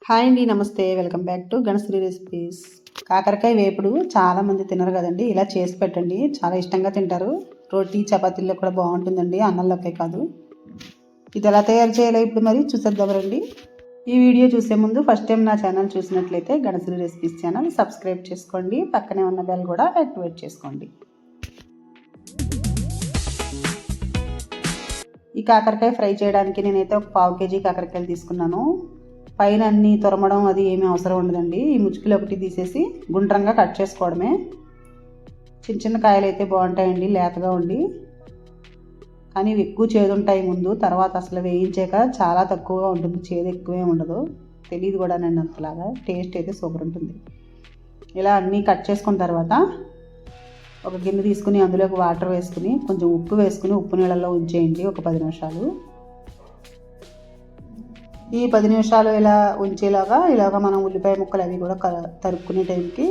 Hi అండి, నమస్తే. Welcome back to Ganasri recipes. కాకరకాయ వేపుడు చాలామంది తినరు కదండి. ఇలా చేసి పెట్టండి, చాలా ఇష్టంగా తింటారు. రోటీ చపాతీల్లో కూడా బాగుంటుందండి, అన్నంలోకే కాదు. ఇది ఎలా తయారు చేయాలో ఇప్పుడు మరి చూసేద్దాం రండి. ఈ వీడియో చూసే ముందు ఫస్ట్ టైం నా ఛానల్ చూసినట్లయితే గణశ్రీ రెసిపీస్ ఛానల్ సబ్స్క్రైబ్ చేసుకోండి, పక్కనే ఉన్న బెల్ కూడా యాక్టివేట్ చేసుకోండి. ఈ కాకరకాయ ఫ్రై చేయడానికి నేనైతే ఒక 1/2 kg కాకరకాయలు తీసుకున్నాను. పైన అన్ని తురమడం అది ఏమీ అవసరం ఉండదండి. ఈ ముచ్చుకులు ఒకటి తీసేసి గుండ్రంగా కట్ చేసుకోవడమే. చిన్న చిన్న కాయలు అయితే బాగుంటాయండి, లేతగా ఉండి. కానీ ఎక్కువ చేదు ఉంటాయి ముందు, తర్వాత అసలు వేయించాక చాలా తక్కువగా ఉంటుంది, చేదు ఎక్కువే ఉండదు. తెలియదు కూడా నేను అంతలాగా. టేస్ట్ అయితే సూపర్ ఉంటుంది. ఇలా అన్నీ కట్ చేసుకున్న తర్వాత ఒక గిన్నె తీసుకుని అందులోకి వాటర్ వేసుకుని కొంచెం ఉప్పు వేసుకుని ఉప్పు నీళ్ళల్లో ఉంచేయండి ఒక 10 నిమిషాలు. ఈ 10 నిమిషాలు ఇలా ఇలాగా మనం ఉల్లిపాయ ముక్కలు అవి కూడా తరుక్కునే టైంకి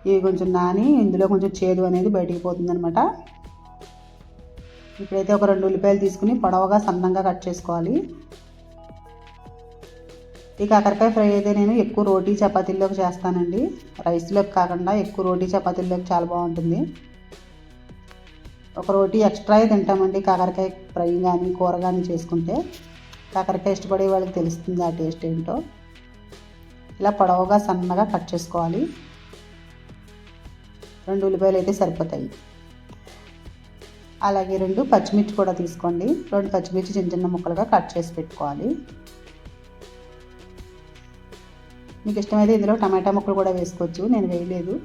ఇవి కొంచెం నాని ఇందులో కొంచెం చేదు అనేది బయటికి పోతుందనమాట. ఇప్పుడైతే ఒక 2 ఉల్లిపాయలు తీసుకుని పొడవుగా సన్నంగా కట్ చేసుకోవాలి. ఈ కాకరకాయ ఫ్రై అయితే నేను ఎక్కువ రోటీ చపాతీల్లోకి చేస్తానండి, రైస్లోకి కాకుండా ఎక్కువ రోటీ చపాతీల్లోకి చాలా బాగుంటుంది. ఒక రోటీ ఎక్స్ట్రా తింటామండి కాకరకాయ ఫ్రై కానీ కూర కానీ చేసుకుంటే. కాకరకాయ ఇష్టపడే వాళ్ళకి తెలుస్తుంది ఆ టేస్ట్ ఏంటో. ఇలా పొడవుగా సన్నగా కట్ చేసుకోవాలి. 2 ఉల్లిపాయలు అయితే సరిపోతాయి. అలాగే 2 పచ్చిమిర్చి కూడా తీసుకోండి. 2 పచ్చిమిర్చి చిన్న చిన్న ముక్కలుగా కట్ చేసి పెట్టుకోవాలి. మీకు ఇష్టమైతే ఇందులో టమాటా ముక్కలు కూడా వేసుకోవచ్చు, నేను వేయలేదు.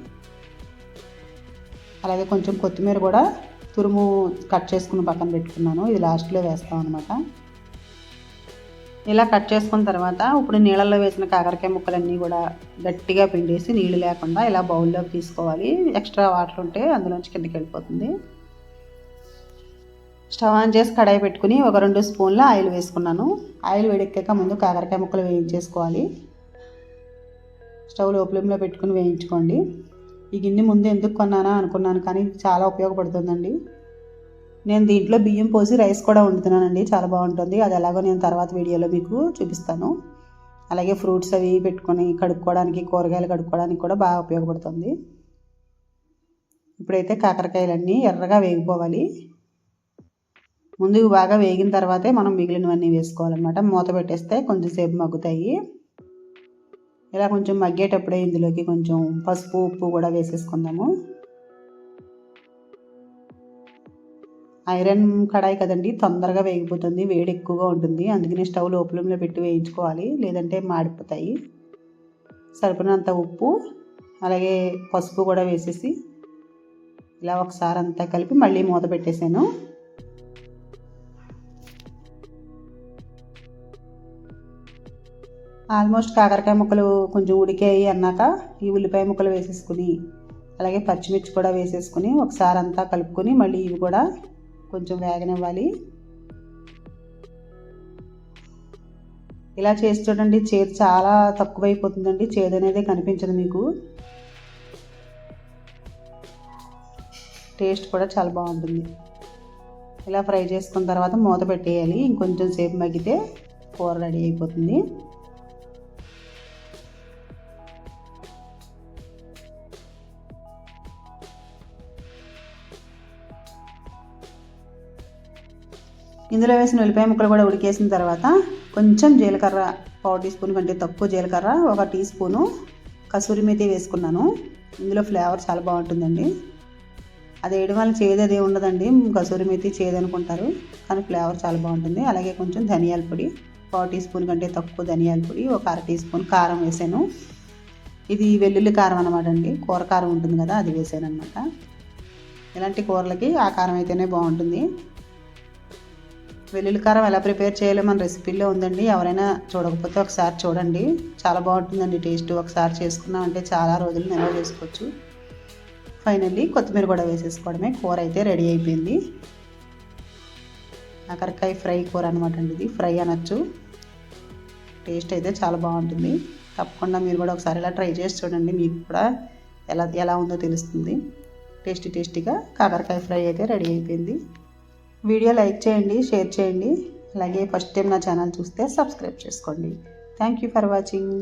అలాగే కొంచెం కొత్తిమీర కూడా తురుము కట్ చేసుకుని పక్కన పెట్టుకున్నాను, ఇది లాస్ట్లో వేస్తాం అనమాట. ఇలా కట్ చేసుకున్న తర్వాత ఇప్పుడు నీళ్ళల్లో వేసిన కాకరకాయ ముక్కలన్నీ కూడా గట్టిగా పిండేసి నీళ్ళు లేకుండా ఇలా బౌల్లోకి తీసుకోవాలి. ఎక్స్ట్రా వాటర్ ఉంటే అందులోంచి కిందకి వెళ్ళిపోతుంది. స్టవ్ ఆన్ చేసి కడాయి పెట్టుకుని ఒక 2 స్పూన్ల ఆయిల్ వేసుకున్నాను. ఆయిల్ వేడెక్కాక ముందు కాకరకాయ ముక్కలు వేయించేసుకోవాలి. స్టవ్ లో ఫ్లేమ్లో పెట్టుకుని వేయించుకోండి. ఈ గిన్నె ముందు ఎందుకు కొన్నానా అనుకున్నాను, కానీ చాలా ఉపయోగపడుతుందండి. నేను దీంట్లో బియ్యం పోసి రైస్ కూడా వండుతున్నానండి, చాలా బాగుంటుంది. అది ఎలాగో నేను తర్వాత వీడియోలో మీకు చూపిస్తాను. అలాగే ఫ్రూట్స్ అవి పెట్టుకొని కడుక్కోవడానికి, కూరగాయలు కడుక్కోవడానికి కూడా బాగా ఉపయోగపడుతుంది. ఇప్పుడైతే కాకరకాయలన్నీ ఎర్రగా వేగిపోవాలి. ముందు బాగా వేగిన తర్వాతే మనం మిగిలినవన్నీ వేసుకోవాలన్నమాట. మూత పెట్టేస్తే కొంచెంసేపు మగ్గుతాయి. ఇలా కొంచెం మగ్గేటప్పుడే ఇందులోకి కొంచెం పసుపు ఉప్పు కూడా వేసేసుకుందాము. ఐరన్ కడాయి కదండి, తొందరగా వేగిపోతుంది, వేడి ఎక్కువగా ఉంటుంది. అందుకనే స్టవ్ లో ఫ్లేమ్లో పెట్టి వేయించుకోవాలి, లేదంటే మాడిపోతాయి. సరిపడినంత ఉప్పు అలాగే పసుపు కూడా వేసేసి ఇలా ఒకసారి అంతా కలిపి మళ్ళీ మూత పెట్టేసాను. ఆల్మోస్ట్ కాకరకాయ ముక్కలు కొంచెం ఉడికాయి అన్నాక ఈ ఉల్లిపాయ ముక్కలు వేసేసుకుని అలాగే పచ్చిమిర్చి కూడా వేసేసుకుని ఒకసారి అంతా కలుపుకొని మళ్ళీ ఇవి కూడా కొంచెం వేగనివ్వాలి. ఇలా చేసి చూడండి, చేదు చాలా తక్కువైపోతుందండి, చేదు అనేది కనిపించదు మీకు. టేస్ట్ కూడా చాలా బాగుంటుంది. ఇలా ఫ్రై చేసుకున్న తర్వాత మూత పెట్టేయాలి. ఇంకొంచెం సేపు మగ్గితే కూర రెడీ అయిపోతుంది. ఇందులో వేసిన ఉల్లిపాయ ముక్కలు కూడా ఉడికేసిన తర్వాత కొంచెం జీలకర్ర, 1/4 టీ స్పూన్ కంటే తక్కువ జీలకర్ర, 1 టీ స్పూను కసూరి మేతి వేసుకున్నాను. ఇందులో ఫ్లేవర్ చాలా బాగుంటుందండి. అది వేయడం వల్ల చేదు అది ఉండదండి, కసూరి మేతి చేదు అనుకుంటారు, కానీ ఫ్లేవర్ చాలా బాగుంటుంది. అలాగే కొంచెం ధనియాల పొడి, 1/4 టీ స్పూన్ కంటే తక్కువ ధనియాల పొడి, 1/2 టీ స్పూన్ కారం వేసాను. ఇది వెల్లుల్లి కారం అనమాట అండి, కూర కారం ఉంటుంది కదా, అది వేసాను అనమాట. ఇలాంటి కూరలకి ఆ కారం అయితేనే బాగుంటుంది. వెల్లుల్లి కారం ఎలా ప్రిపేర్ చేయాలో మన రెసిపీలో ఉందండి, ఎవరైనా చూడకపోతే ఒకసారి చూడండి, చాలా బాగుంటుందండి టేస్ట్. ఒకసారి చేసుకున్నామంటే చాలా రోజులు నిల్వ చేసుకోవచ్చు. ఫైనల్లీ కొత్తిమీర కూడా వేసేసుకోవడమే. కూర అయితే రెడీ అయిపోయింది. కాకరకాయ ఫ్రై కూర అనమాట అండి, ఇది ఫ్రై అనొచ్చు. టేస్ట్ అయితే చాలా బాగుంటుంది. తప్పకుండా మీరు కూడా ఒకసారి ఇలా ట్రై చేసి చూడండి, మీకు కూడా ఎలా ఉందో తెలుస్తుంది. టేస్టీగా కాకరకాయ ఫ్రై అయితే రెడీ అయిపోయింది. వీడియో లైక్ చేయండి, షేర్ చేయండి. అలాగే ఫస్ట్ టైం నా ఛానల్ చూస్తే సబ్స్క్రైబ్ చేసుకోండి. Thank you for watching.